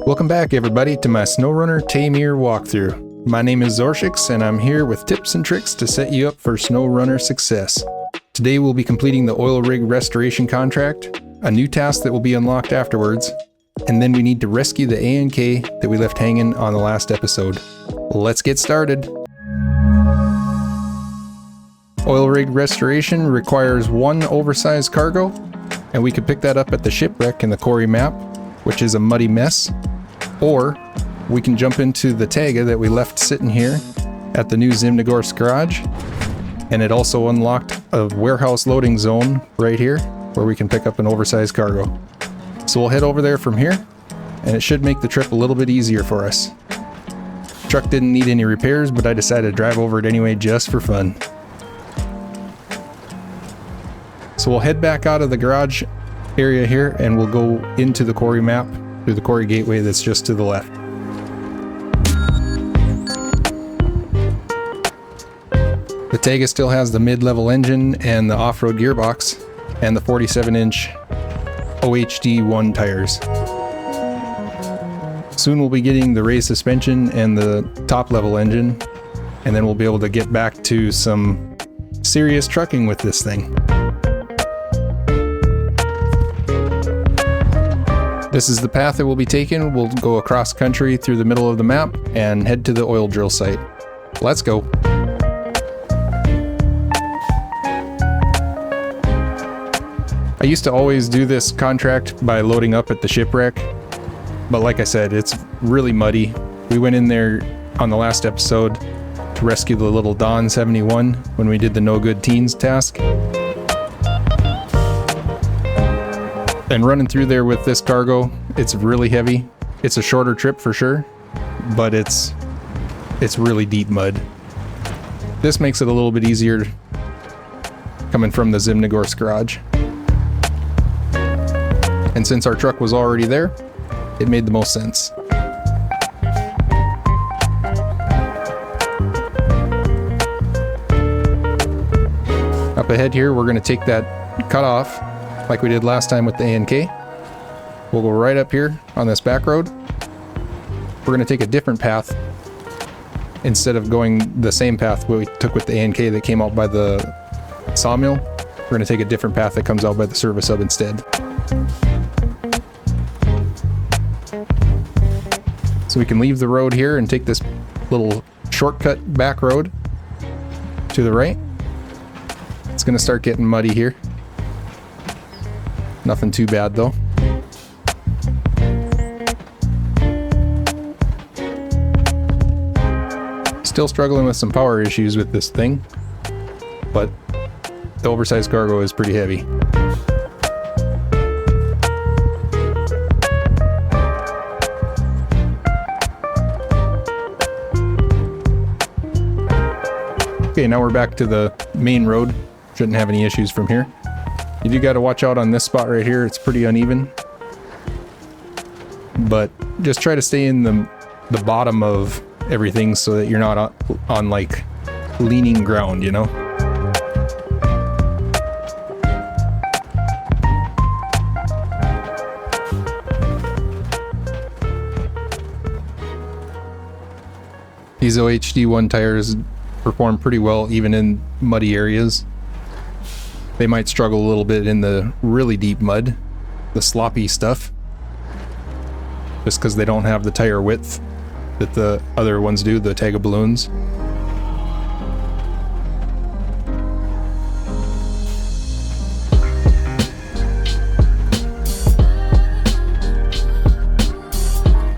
Welcome back, everybody, to my SnowRunner Taymyr walkthrough. My name is Zorshix, and I'm here with tips and tricks to set you up for SnowRunner success. Today we'll be completing the oil rig restoration contract, a new task that will be unlocked afterwards, and then we need to rescue the A&K that we left hanging on the last episode. Let's get started. Oil rig restoration requires one oversized cargo, and we could pick that up at the shipwreck in the Quarry map, which is a muddy mess, or we can jump into the Taiga that we left sitting here at the new Zimnegorsk garage, and it also unlocked a warehouse loading zone right here where we can pick up an oversized cargo. So we'll head over there from here, and it should make the trip a little bit easier for us. Truck didn't need any repairs, but I decided to drive over it anyway just for fun. So we'll head back out of the garage area here, and we'll go into the Quarry map through the Quarry gateway that's just to the left. The Taiga still has the mid-level engine and the off-road gearbox and the 47-inch OHD1 tires. Soon we'll be getting the raised suspension and the top-level engine, and then we'll be able to get back to some serious trucking with this thing. This is the path that we'll be taking. We'll go across country through the middle of the map and head to the oil drill site. Let's go. I used to always do this contract by loading up at the shipwreck, but like I said, it's really muddy. We went in there on the last episode to rescue the little Dawn 71 when we did the No Good Teens task. And running through there with this cargo, it's really heavy. It's a shorter trip for sure, but it's really deep mud. This makes it a little bit easier coming from the Zimnegorsk garage. And since our truck was already there, it made the most sense. Up ahead here, we're going to take that cutoff like we did last time with the A&K. We'll go right up here on this back road. We're going to take a different path instead of going the same path we took with the A&K that came out by the sawmill. We're going to take a different path that comes out by the service hub instead. So we can leave the road here and take this little shortcut back road to the right. It's going to start getting muddy here. Nothing too bad though. Still struggling with some power issues with this thing, but the oversized cargo is pretty heavy. Okay, now we're back to the main road. Shouldn't have any issues from here. You do got to watch out on this spot right here. It's pretty uneven, but just try to stay in the bottom of everything so that you're not on like leaning ground, you know? These OHD1 tires perform pretty well even in muddy areas. They might struggle a little bit in the really deep mud, the sloppy stuff, just because they don't have the tire width that the other ones do, the Taiga balloons.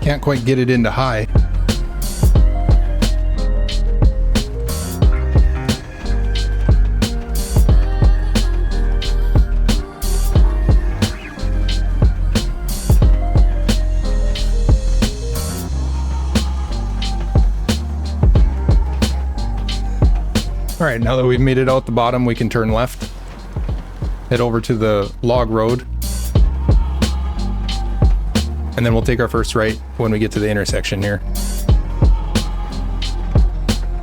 Can't quite get it into high. Alright, now that we've made it out the bottom, we can turn left, head over to the log road, and then we'll take our first right when we get to the intersection here.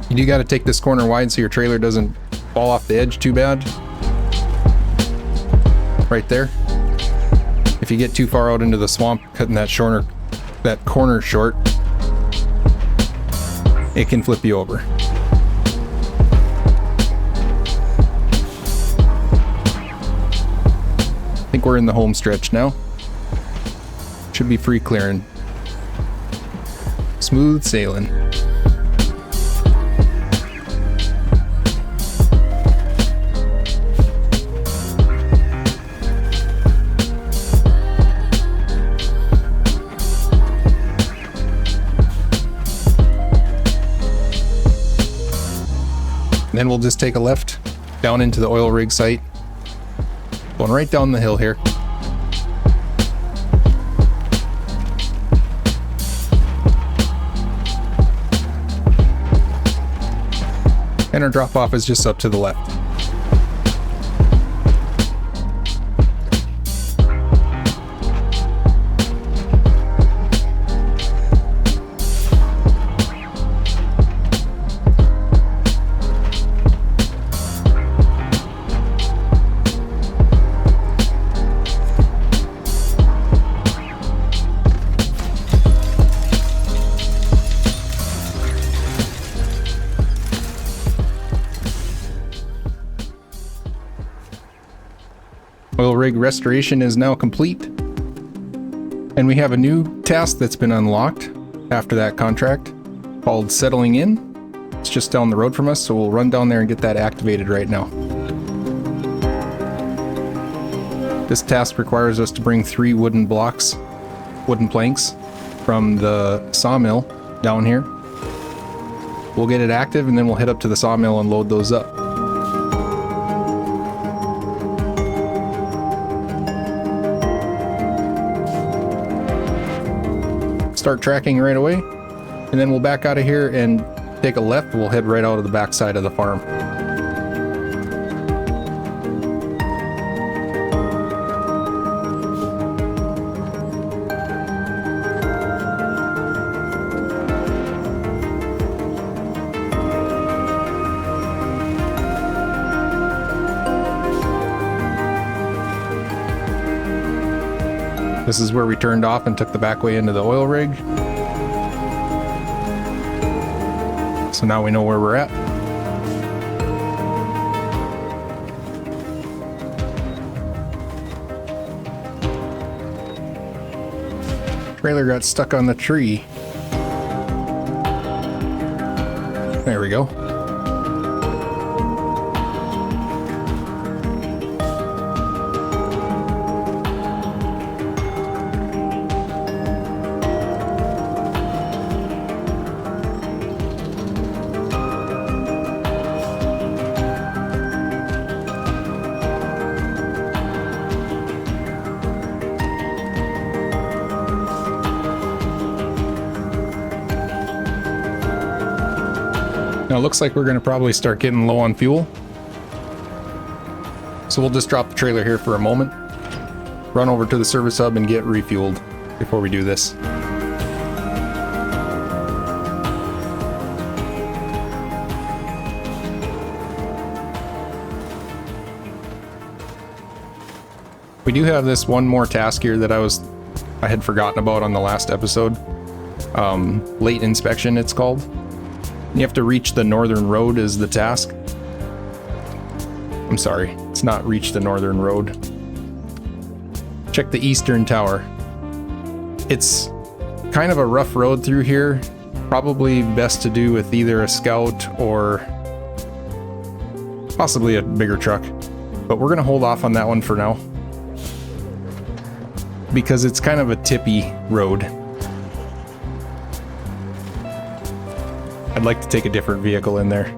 You do got to take this corner wide so your trailer doesn't fall off the edge too bad. Right there. If you get too far out into the swamp, cutting that that corner short, it can flip you over. I think we're in the home stretch now. Should be free clearing. Smooth sailing. Then we'll just take a left down into the oil rig site. Going right down the hill here. And our drop off is just up to the left. Oil rig restoration is now complete, and we have a new task that's been unlocked after that contract called Settling In. It's just down the road from us, so we'll run down there and get that activated right now. This task requires us to bring 3 wooden planks from the sawmill down here. We'll get it active and then we'll head up to the sawmill and load those up. Start tracking right away, and then we'll back out of here and take a left. We'll head right out of the back side of the farm. This is where we turned off and took the back way into the oil rig. So now we know where we're at. Trailer got stuck on the tree. There we go. Now it looks like we're going to probably start getting low on fuel. So we'll just drop the trailer here for a moment, run over to the service hub and get refueled before we do this. We do have this one more task here that I had forgotten about on the last episode. Late inspection, it's called. You have to reach the northern road is the task. I'm sorry, it's not reach the northern road. Check the eastern tower. It's kind of a rough road through here. Probably best to do with either a scout or possibly a bigger truck. But we're gonna hold off on that one for now, because it's kind of a tippy road. I'd like to take a different vehicle in there.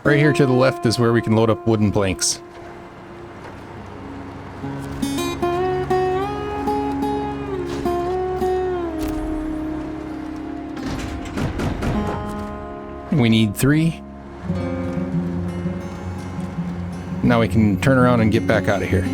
Right here to the left is where we can load up wooden planks. We need 3. Now we can turn around and get back out of here.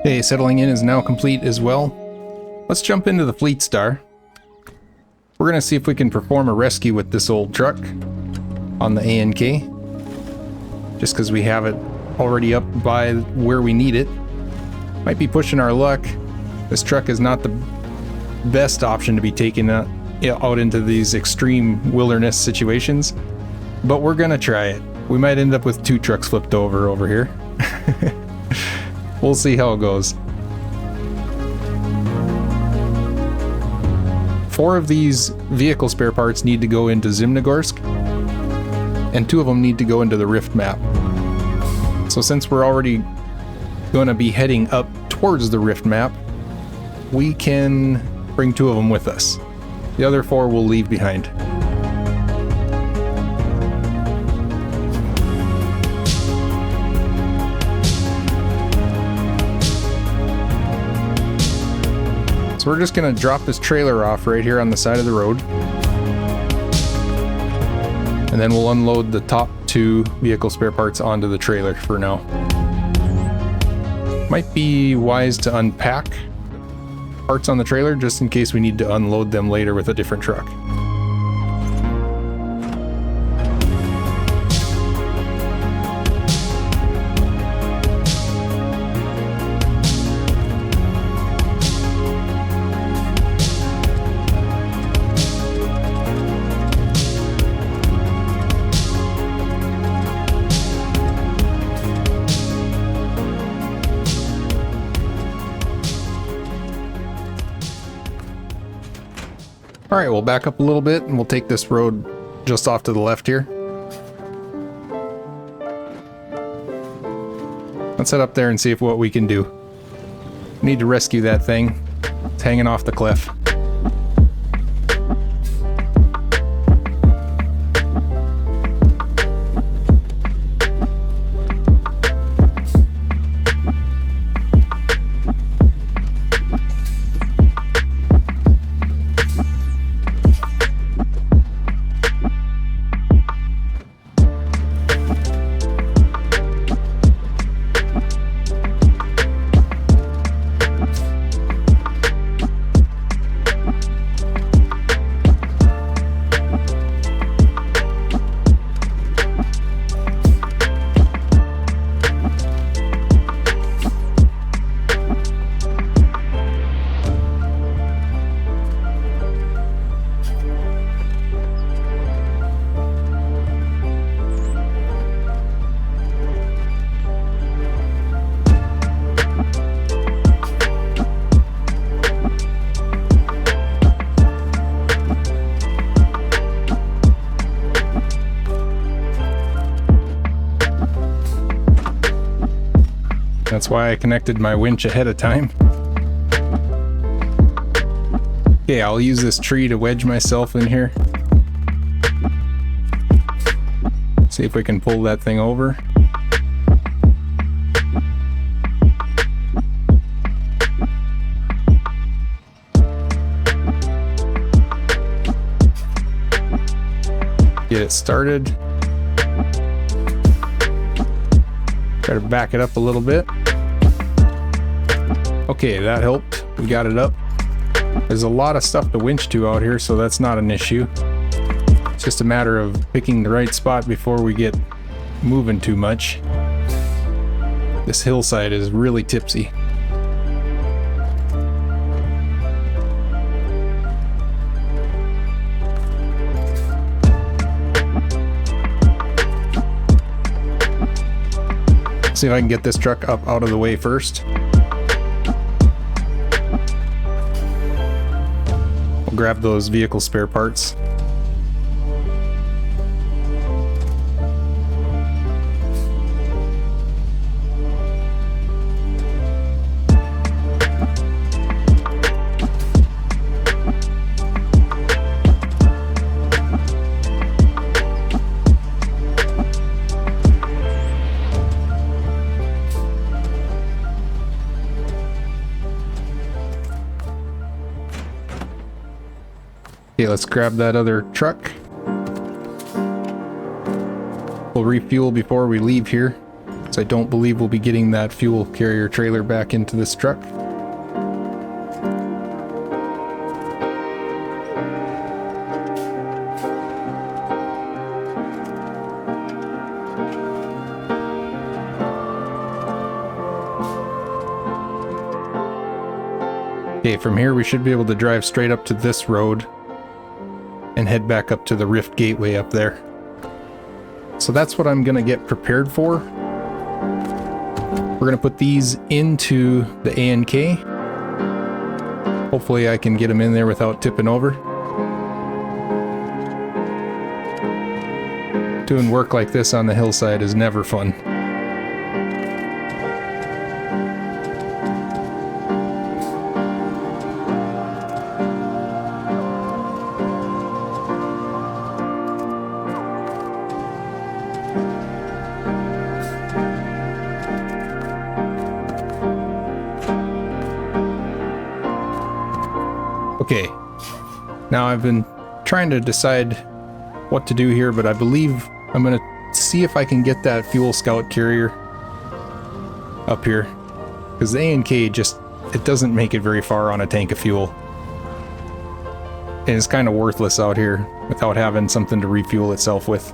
Okay, settling in is now complete as well. Let's jump into the Fleet Star. We're going to see if we can perform a rescue with this old truck on the ANK. Just because we have it already up by where we need it. Might be pushing our luck. This truck is not the best option to be taken out into these extreme wilderness situations. But we're going to try it. We might end up with 2 trucks flipped over here. We'll see how it goes. 4 of these vehicle spare parts need to go into Zimnogorsk, and 2 of them need to go into the Rift map. So since we're already going to be heading up towards the Rift map, we can bring 2 of them with us. The other 4 we'll leave behind. So we're just going to drop this trailer off right here on the side of the road. And then we'll unload the top 2 vehicle spare parts onto the trailer for now. Might be wise to unpack parts on the trailer just in case we need to unload them later with a different truck. Alright, we'll back up a little bit and we'll take this road just off to the left here. Let's head up there and see what we can do. We need to rescue that thing. It's hanging off the cliff. That's why I connected my winch ahead of time. Okay, I'll use this tree to wedge myself in here. See if we can pull that thing over. Get it started. Try to back it up a little bit. Okay, that helped. We got it up. There's a lot of stuff to winch to out here, so that's not an issue. It's just a matter of picking the right spot before we get moving too much. This hillside is really tipsy. See if I can get this truck up out of the way first. We'll grab those vehicle spare parts. Okay, let's grab that other truck. We'll refuel before we leave here, because I don't believe we'll be getting that fuel carrier trailer back into this truck. Okay, from here we should be able to drive straight up to this road and head back up to the Rift Gateway up there. So that's what I'm gonna get prepared for. We're gonna put these into the A&K. Hopefully I can get them in there without tipping over. Doing work like this on the hillside is never fun. Okay, now I've been trying to decide what to do here, but I believe I'm going to see if I can get that fuel scout carrier up here, because the A&K just, it doesn't make it very far on a tank of fuel, and it's kind of worthless out here without having something to refuel itself with.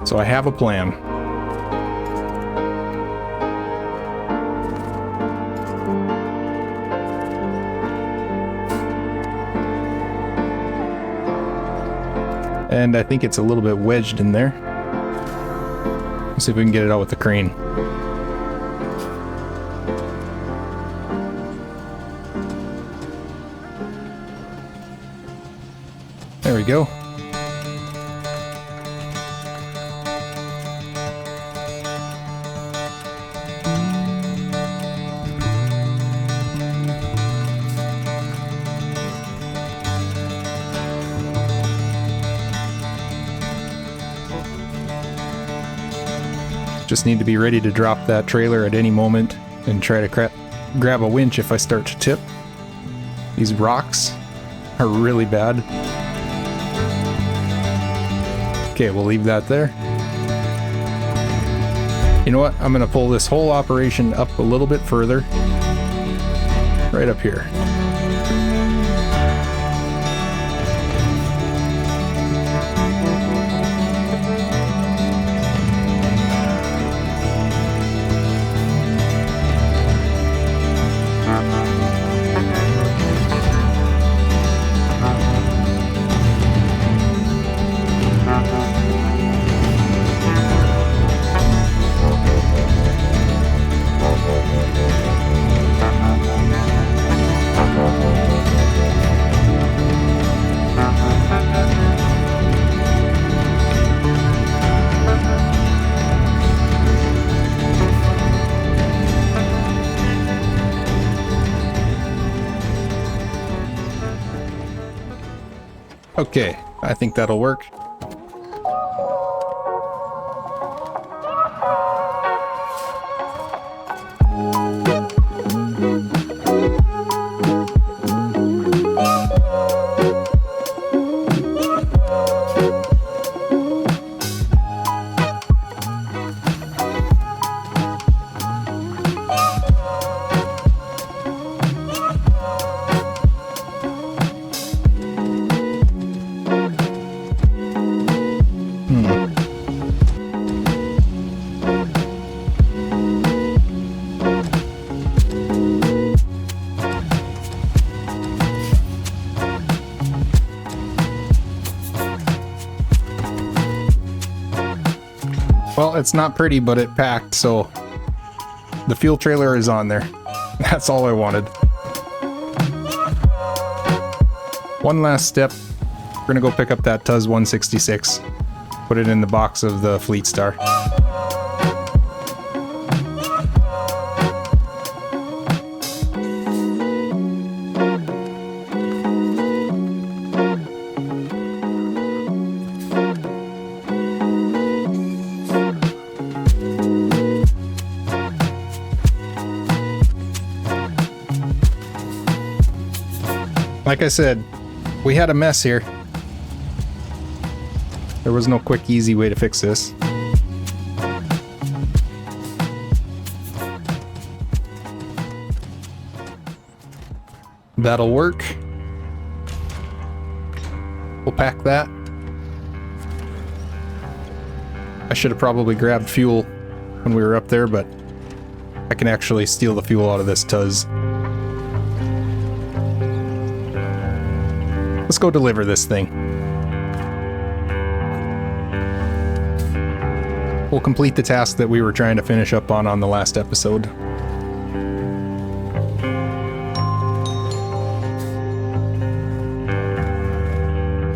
So I have a plan. And I think it's a little bit wedged in there. Let's see if we can get it out with the crane. There we go. Just need to be ready to drop that trailer at any moment and try to grab a winch if I start to tip. These rocks are really bad. Okay, we'll leave that there. You know what? I'm going to pull this whole operation up a little bit further. Right up here. Okay, I think that'll work. Well, it's not pretty, but it packed, so the fuel trailer is on there. That's all I wanted. One last step. We're gonna go pick up that Tuz 166. Put it in the box of the Fleet Star. Like I said, we had a mess here. There was no quick, easy way to fix this. That'll work. We'll pack that. I should have probably grabbed fuel when we were up there, but I can actually steal the fuel out of this Tuz. Let's go deliver this thing. We'll complete the task that we were trying to finish up on the last episode.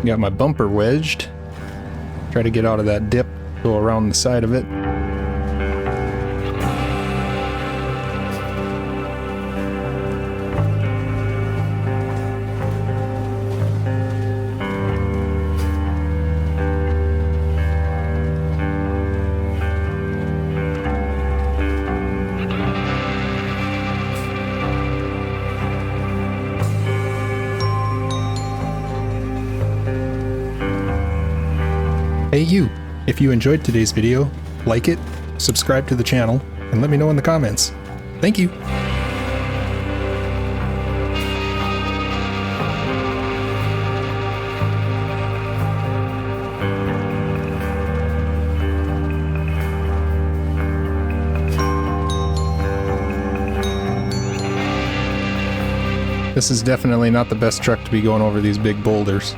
Got my bumper wedged. Try to get out of that dip, go around the side of it. Hey you, if you enjoyed today's video, like it, subscribe to the channel, and let me know in the comments. Thank you! This is definitely not the best truck to be going over these big boulders.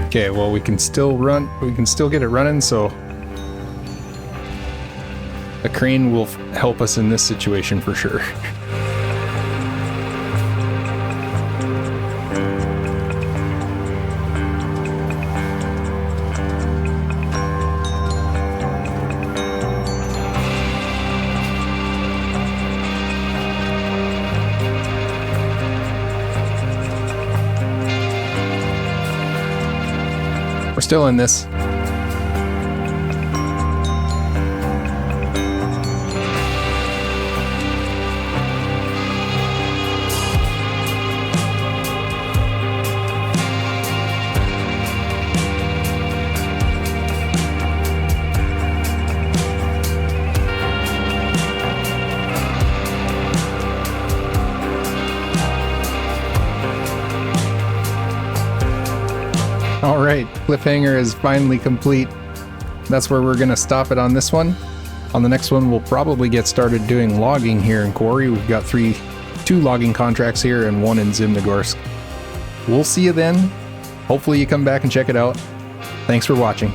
Okay, well we can still get it running, so a crane will help us in this situation for sure. We're still in this. Alright, cliffhanger is finally complete. That's where we're going to stop it on this one. On the next one, we'll probably get started doing logging here in Quarry. We've got two logging contracts here and one in Zimnogorsk. We'll see you then. Hopefully you come back and check it out. Thanks for watching.